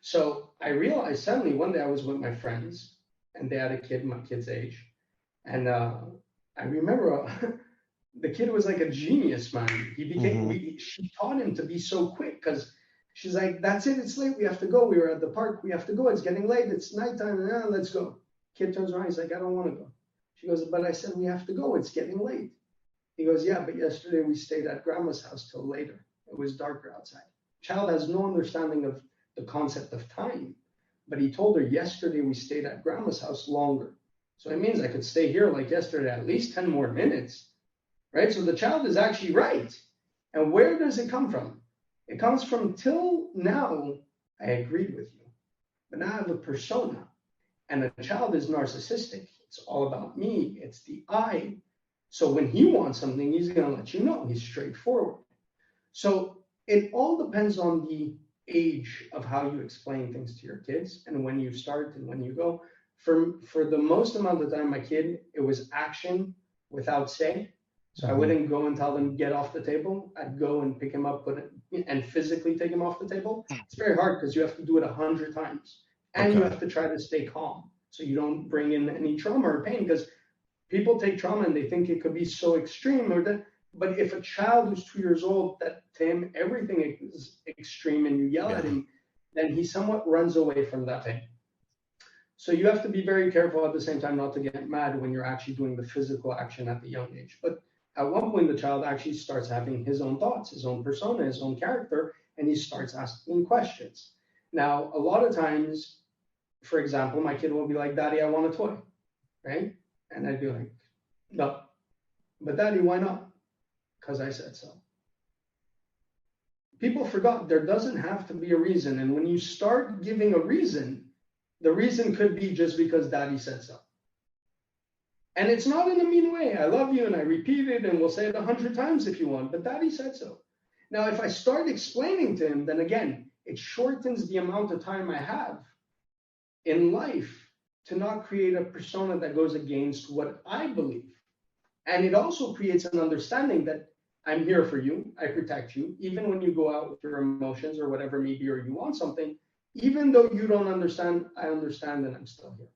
So I realized suddenly one day I was with my friends and they had a kid my kid's age. And I remember the kid was like a genius, man. He became, she taught him to be so quick because she's like, that's it, it's late, we have to go. We were at the park, we have to go, it's getting late, it's nighttime, let's go. Kid turns around, he's like, I don't want to go. She goes, but I said we have to go, it's getting late. He goes, yeah, but yesterday we stayed at grandma's house till later. It was darker outside. Child has no understanding of the concept of time, but he told her yesterday we stayed at grandma's house longer. So it means I could stay here like yesterday at least 10 more minutes. Right? So the child is actually right. And where does it come from? It comes from till now, I agreed with you. But now I have a persona. And a child is narcissistic. It's all about me. It's the I. So when he wants something, he's going to let you know. He's straightforward. So it all depends on the age of how you explain things to your kids and when you start and when you go. For the most amount of time, my kid, it was action without say. So I wouldn't go and tell them, get off the table. I'd go and pick him up, and physically take him off the table. It's very hard because you have to do it 100 times. And you have to try to stay calm so you don't bring in any trauma or pain, because people take trauma and they think it could be so extreme. But if a child who's 2 years old, that to him everything is extreme and you yell at him, then he somewhat runs away from that pain. So you have to be very careful at the same time not to get mad when you're actually doing the physical action at the young age. But at one point, the child actually starts having his own thoughts, his own persona, his own character, and he starts asking questions. Now, a lot of times, for example, my kid will be like, Daddy, I want a toy, right? And I'd be like, no. But Daddy, why not? Because I said so. People forgot there doesn't have to be a reason. And when you start giving a reason, the reason could be just because Daddy said so. And it's not in a mean way. I love you, and I repeat it, and we'll say it 100 times if you want, but Daddy said so. Now, if I start explaining to him, then again, it shortens the amount of time I have in life to not create a persona that goes against what I believe. And it also creates an understanding that I'm here for you, I protect you, even when you go out with your emotions or whatever maybe, or you want something, even though you don't understand, I understand and I'm still here.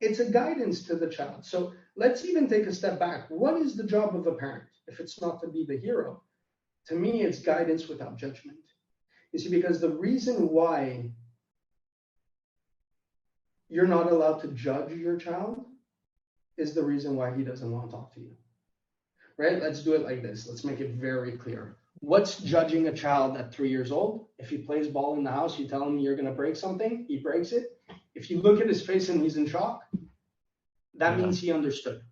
It's a guidance to the child. So let's even take a step back. What is the job of a parent if it's not to be the hero? To me, it's guidance without judgment. You see, because the reason why you're not allowed to judge your child is the reason why he doesn't want to talk to you. Right? Let's do it like this. Let's make it very clear. What's judging a child at 3 years old? If he plays ball in the house, you tell him you're going to break something, he breaks it. If you look at his face and he's in shock, that means he understood.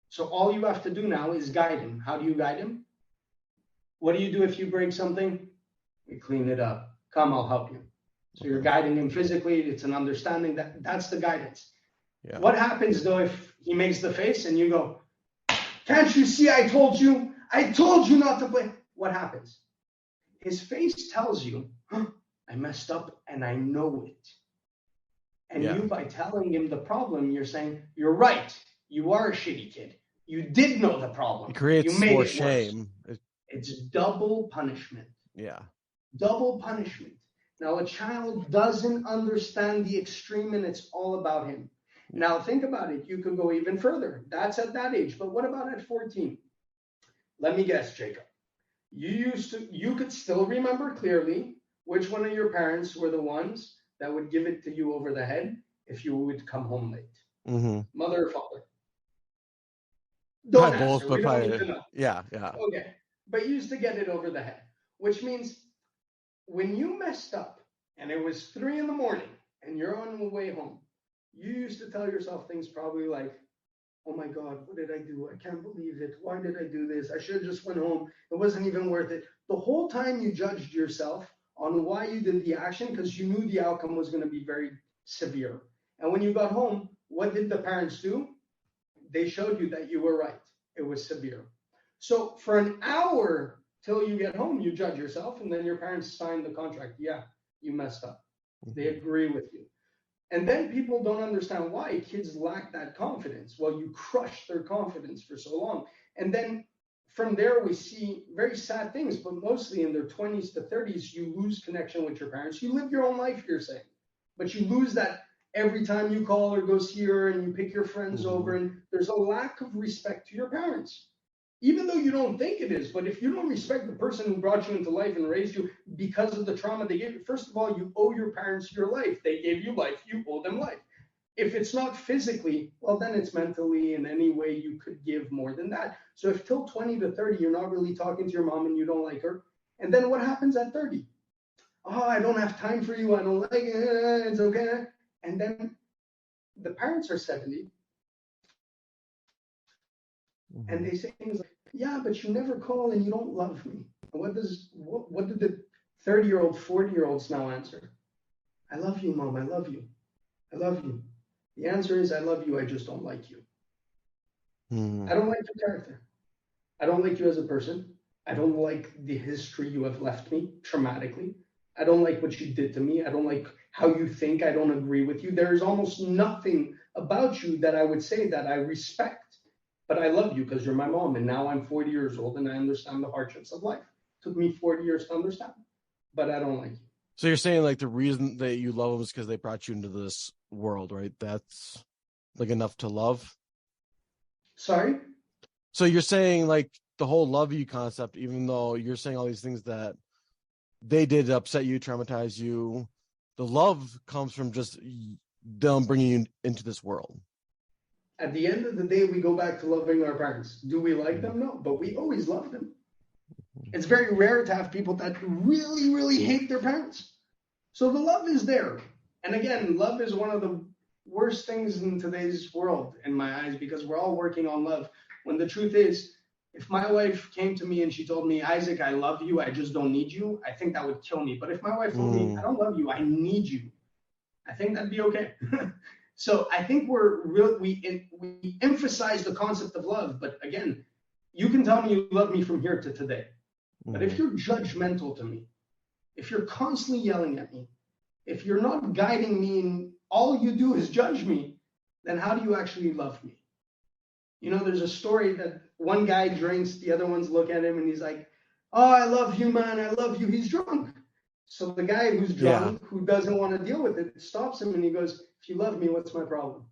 So all you have to do now is guide him. How do you guide him? What do you do if you break something? We clean it up. Come, I'll help you. So you're guiding him physically. It's an understanding. That's the guidance. Yeah. What happens, though, if he makes the face and you go, can't you see I told you? I told you not to play. What happens? His face tells you, I messed up and I know it. And you, by telling him the problem, you're saying, you're right. You are a shitty kid. You did know the problem. It creates more shame. It's double punishment. Yeah. Double punishment. Now, a child doesn't understand the extreme, and it's all about him. Now, think about it. You could go even further. That's at that age. But what about at 14? Let me guess, Jacob. You could still remember clearly which one of your parents were the ones that would give it to you over the head if you would come home late. Mm-hmm. Mother or father? Don't answer. We don't need to know. Yeah. Okay. But you used to get it over the head, which means when you messed up and it was 3 a.m. and you're on the way home, you used to tell yourself things probably like, oh my God, what did I do? I can't believe it. Why did I do this? I should have just went home. It wasn't even worth it. The whole time you judged yourself on why you did the action because you knew the outcome was going to be very severe. And when you got home, what did the parents do? They showed you that you were right. It was severe. So for an hour till you get home, you judge yourself, and then your parents sign the contract. Yeah, you messed up. They agree with you. And then people don't understand why kids lack that confidence. Well, you crush their confidence for so long. And then from there, we see very sad things, but mostly in their 20s to 30s, you lose connection with your parents. You live your own life, you're saying, but you lose that every time you call or go see her and you pick your friends over, and there's a lack of respect to your parents, even though you don't think it is. But if you don't respect the person who brought you into life and raised you because of the trauma they gave you, first of all, you owe your parents your life. They gave you life. You owe them life. If it's not physically, well, then it's mentally in any way you could give more than that. So if till 20 to 30, you're not really talking to your mom and you don't like her, and then what happens at 30? Oh, I don't have time for you. I don't like it. It's okay. And then the parents are 70. And they say things like, yeah, but you never call and you don't love me. What did the 30-year-old, 40-year-olds now answer? I love you, Mom. I love you. I love you. The answer is, I love you. I just don't like you. I don't like your character. I don't like you as a person. I don't like the history you have left me traumatically. I don't like what you did to me. I don't like how you think. I don't agree with you. There is almost nothing about you that I would say that I respect. but I love you because you're my mom. And now I'm 40 years old and I understand the hardships of life. It took me 40 years to understand, but I don't like you. So you're saying like the reason that you love them is because they brought you into this world, right? That's like enough to love. Sorry? So you're saying like the whole love you concept, even though you're saying all these things that they did upset you, traumatize you, the love comes from just them bringing you into this world. At the end of the day, we go back to loving our parents. Do we like them? No, but we always love them. It's very rare to have people that really, really hate their parents. So the love is there. And again, love is one of the worst things in today's world, in my eyes, because we're all working on love. When the truth is, if my wife came to me and she told me, Isaac, I love you, I just don't need you, I think that would kill me. But if my wife told me, I don't love you, I need you, I think that'd be okay. So I think we emphasize the concept of love. But again, you can tell me you love me from here to today. But if you're judgmental to me, if you're constantly yelling at me, if you're not guiding me and all you do is judge me, then how do you actually love me? You know, there's a story that one guy drinks, the other ones look at him and he's like, oh, I love you, man, I love you. He's drunk. So the guy who's drunk, who doesn't want to deal with it, stops him and he goes, if you love me, what's my problem?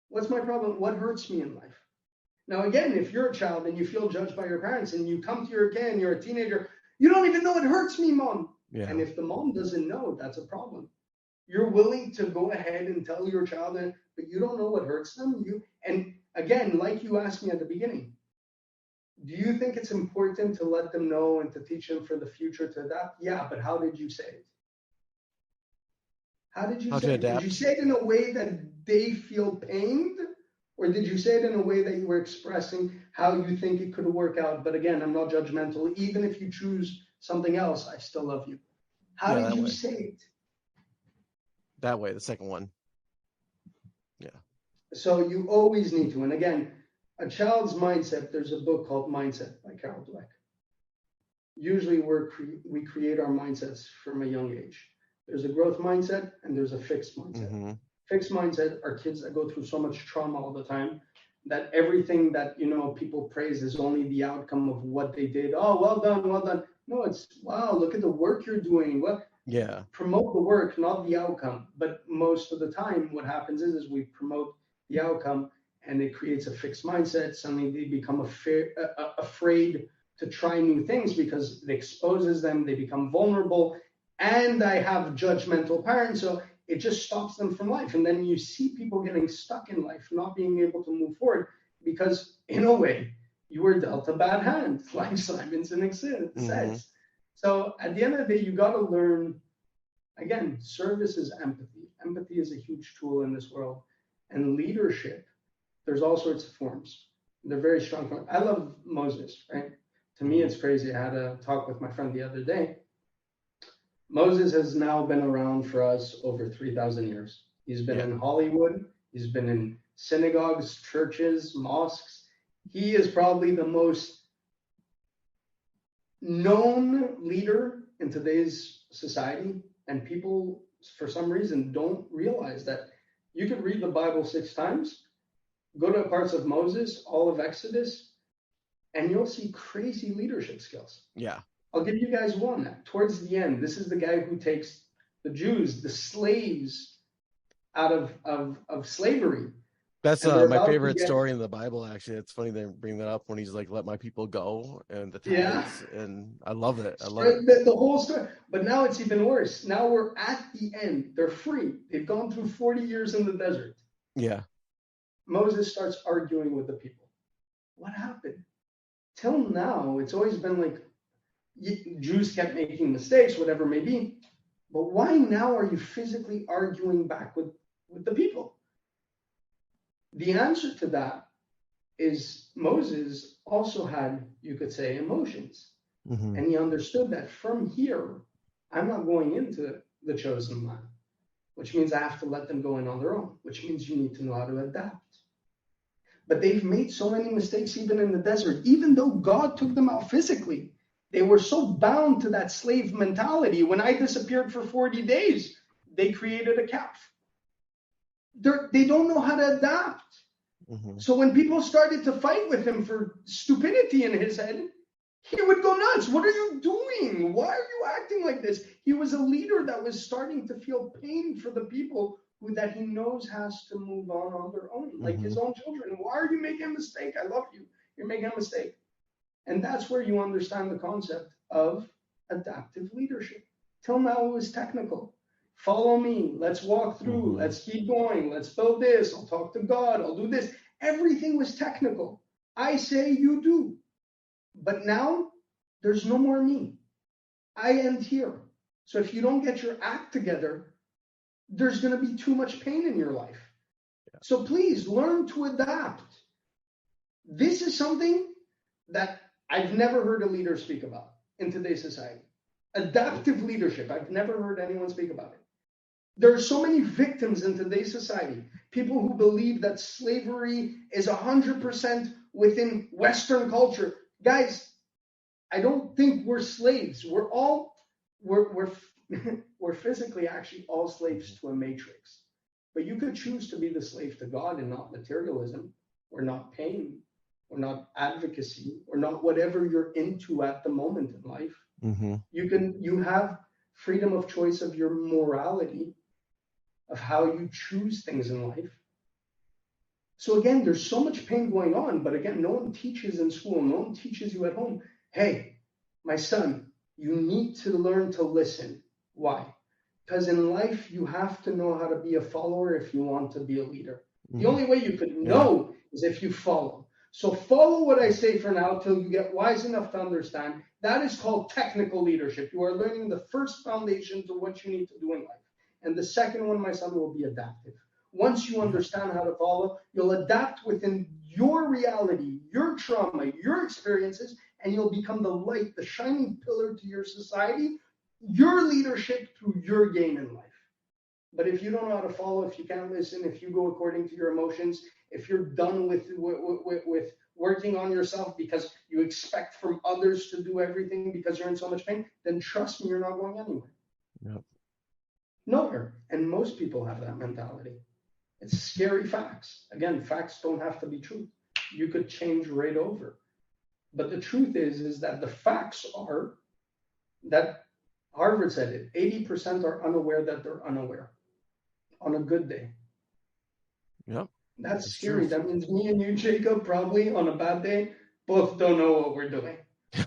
What's my problem? What hurts me in life? Now, again, if you're a child and you feel judged by your parents and you come to your kid and you're a teenager, you don't even know it hurts me, mom. Yeah. And if the mom doesn't know, that's a problem. You're willing to go ahead and tell your child that, but you don't know what hurts them. And again, like you asked me at the beginning, do you think it's important to let them know and to teach them for the future to adapt? Yeah, but how did you say it? How did you say it? Did you say it in a way that they feel pained? Or did you say it in a way that you were expressing how you think it could work out? But again, I'm not judgmental. Even if you choose something else, I still love you. How did you say it? That way, the second one. Yeah. So you always need to. And again, a child's mindset, there's a book called Mindset by Carol Dweck. Usually we create our mindsets from a young age. There's a growth mindset and there's a fixed mindset. Fixed mindset are kids that go through so much trauma all the time that everything that, you know, people praise is only the outcome of what they did. Oh, well done, well done. No, it's, wow, look at the work you're doing. Well, yeah. Promote the work, not the outcome. But most of the time, what happens is we promote the outcome and it creates a fixed mindset. Suddenly they become afraid to try new things because it exposes them. They become vulnerable. And I have judgmental parents. So it just stops them from life. And then you see people getting stuck in life, not being able to move forward because, in a way, you were dealt a bad hand, like Simon Sinek says. So at the end of the day, you got to learn, again, service is empathy. Empathy is a huge tool in this world. And leadership, there's all sorts of forms. They're very strong. I love Moses, right? To me, it's crazy. I had a talk with my friend the other day. Moses has now been around for us over 3,000 years. He's been in Hollywood. He's been in synagogues, churches, mosques. He is probably the most known leader in today's society. And people, for some reason, don't realize that you could read the Bible 6 times, go to parts of Moses, all of Exodus, and you'll see crazy leadership skills. Yeah. I'll give you guys one. Towards the end, this is the guy who takes the Jews, the slaves, out of slavery. That's my favorite story in the Bible, actually. It's funny they bring that up when he's like, let my people go, and the tithes, and I love it. I love it. The whole story. But now it's even worse. Now we're at the end. They're free. They've gone through 40 years in the desert. Yeah. Moses starts arguing with the people. What happened? Till now, it's always been like, Jews kept making mistakes, whatever it may be. But why now are you physically arguing back with the people? The answer to that is Moses also had, you could say, emotions. And he understood that from here, I'm not going into the chosen land, which means I have to let them go in on their own, which means you need to know how to adapt. But they've made so many mistakes even in the desert, even though God took them out physically. They were so bound to that slave mentality. When I disappeared for 40 days, they created a calf. They don't know how to adapt. Mm-hmm. So when people started to fight with him for stupidity in his head, he would go nuts. What are you doing? Why are you acting like this? He was a leader that was starting to feel pain for the people that he knows has to move on their own, like his own children. Why are you making a mistake? I love you. You're making a mistake. And that's where you understand the concept of adaptive leadership. Till now, it was technical. Follow me. Let's walk through. Let's keep going. Let's build this. I'll talk to God. I'll do this. Everything was technical. I say, you do. But now, there's no more me. I end here. So if you don't get your act together, there's going to be too much pain in your life. Yeah. So please learn to adapt. This is something that I've never heard a leader speak about in today's society. Adaptive leadership. I've never heard anyone speak about it. There are so many victims in today's society. People who believe that slavery is 100% within Western culture. Guys, I don't think we're slaves. We're physically actually all slaves to a matrix. But you could choose to be the slave to God and not materialism, or not pain, or not advocacy, or not whatever you're into at the moment in life. You have freedom of choice of your morality, of how you choose things in life. So again, there's so much pain going on, but again, no one teaches in school, no one teaches you at home. Hey, my son, you need to learn to listen. Why? Because in life, you have to know how to be a follower if you want to be a leader. The only way you could know is if you follow. So follow what I say for now till you get wise enough to understand. That is called technical leadership. You are learning the first foundation to what you need to do in life. And the second one, my son, will be adaptive. Once you understand how to follow, you'll adapt within your reality, your trauma, your experiences, and you'll become the light, the shining pillar to your society, your leadership through your game in life. But if you don't know how to follow, if you can't listen, if you go according to your emotions, if you're done with working on yourself because you expect from others to do everything because you're in so much pain, then trust me, you're not going anywhere. Yep. Nowhere. And most people have that mentality. It's scary facts. Again, facts don't have to be true. You could change right over. But the truth is that the facts are that Harvard said it, 80% are unaware that they're unaware on a good day. Yep. That's scary. That means me and you, Jacob, probably on a bad day, both don't know what we're doing.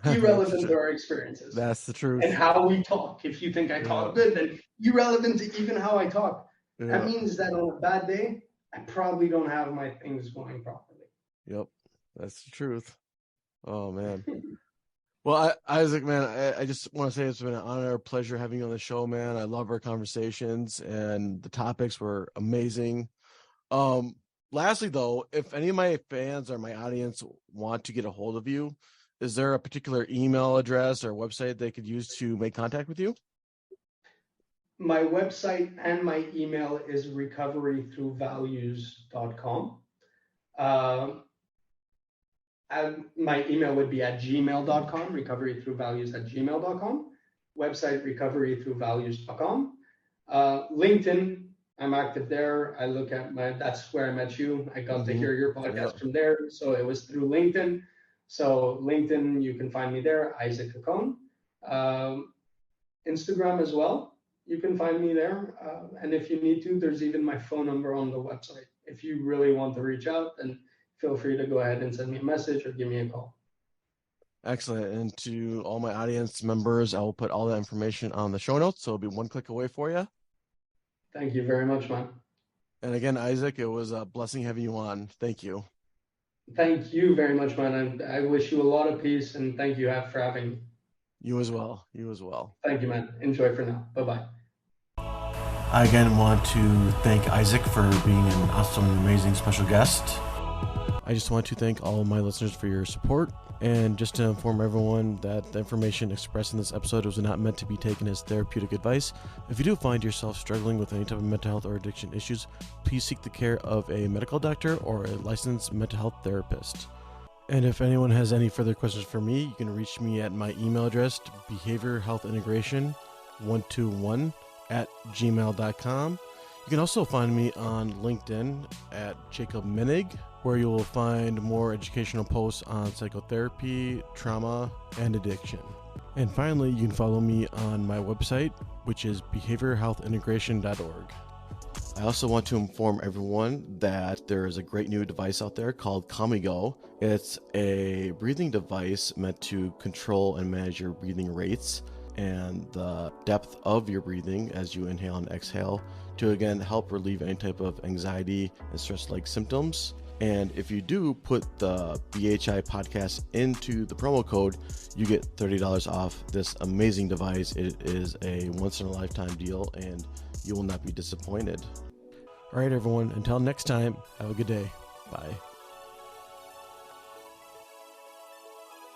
Irrelevant to our experiences. That's the truth. And how we talk. If you think I talk good, then irrelevant to even how I talk. That means that on a bad day, I probably don't have my things going properly. Yep. That's the truth. Oh, man. Well, Isaac, man, I just want to say it's been an honor, a pleasure having you on the show, man. I love our conversations, and the topics were amazing. Lastly, though, if any of my fans or my audience want to get a hold of you, is there a particular email address or website they could use to make contact with you? My website and my email is recoverythroughvalues.com. My email would be at gmail.com, recoverythroughvalues@gmail.com. Website, recoverythroughvalues.com. LinkedIn, I'm active there. I look at that's where I met you. I got to hear your podcast from there. So it was through LinkedIn. So LinkedIn, you can find me there, Isaac Kakone. Instagram as well. You can find me there. And if you need to, there's even my phone number on the website. If you really want to reach out, then feel free to go ahead and send me a message or give me a call. Excellent. And to all my audience members, I will put all that information on the show notes. So it'll be one click away for you. Thank you very much, man. And again, Isaac, it was a blessing having you on. Thank you. Thank you very much, man. I wish you a lot of peace, and thank you for having me. You as well. You as well. Thank you, man. Enjoy for now. Bye-bye. I again want to thank Isaac for being an awesome, amazing special guest. I just want to thank all of my listeners for your support, and just to inform everyone that the information expressed in this episode was not meant to be taken as therapeutic advice. If you do find yourself struggling with any type of mental health or addiction issues, please seek the care of a medical doctor or a licensed mental health therapist. And if anyone has any further questions for me, you can reach me at my email address, behaviorhealthintegration121@gmail.com. You can also find me on LinkedIn at Jacob Menig, where you will find more educational posts on psychotherapy, trauma, and addiction. And finally, you can follow me on my website, which is behaviorhealthintegration.org. I also want to inform everyone that there is a great new device out there called Kamigo. It's a breathing device meant to control and manage your breathing rates and the depth of your breathing as you inhale and exhale to, again, help relieve any type of anxiety and stress-like symptoms. And if you do put the BHI podcast into the promo code, you get $30 off this amazing device. It is a once-in-a-lifetime deal, and you will not be disappointed. All right, everyone, until next time, have a good day. Bye.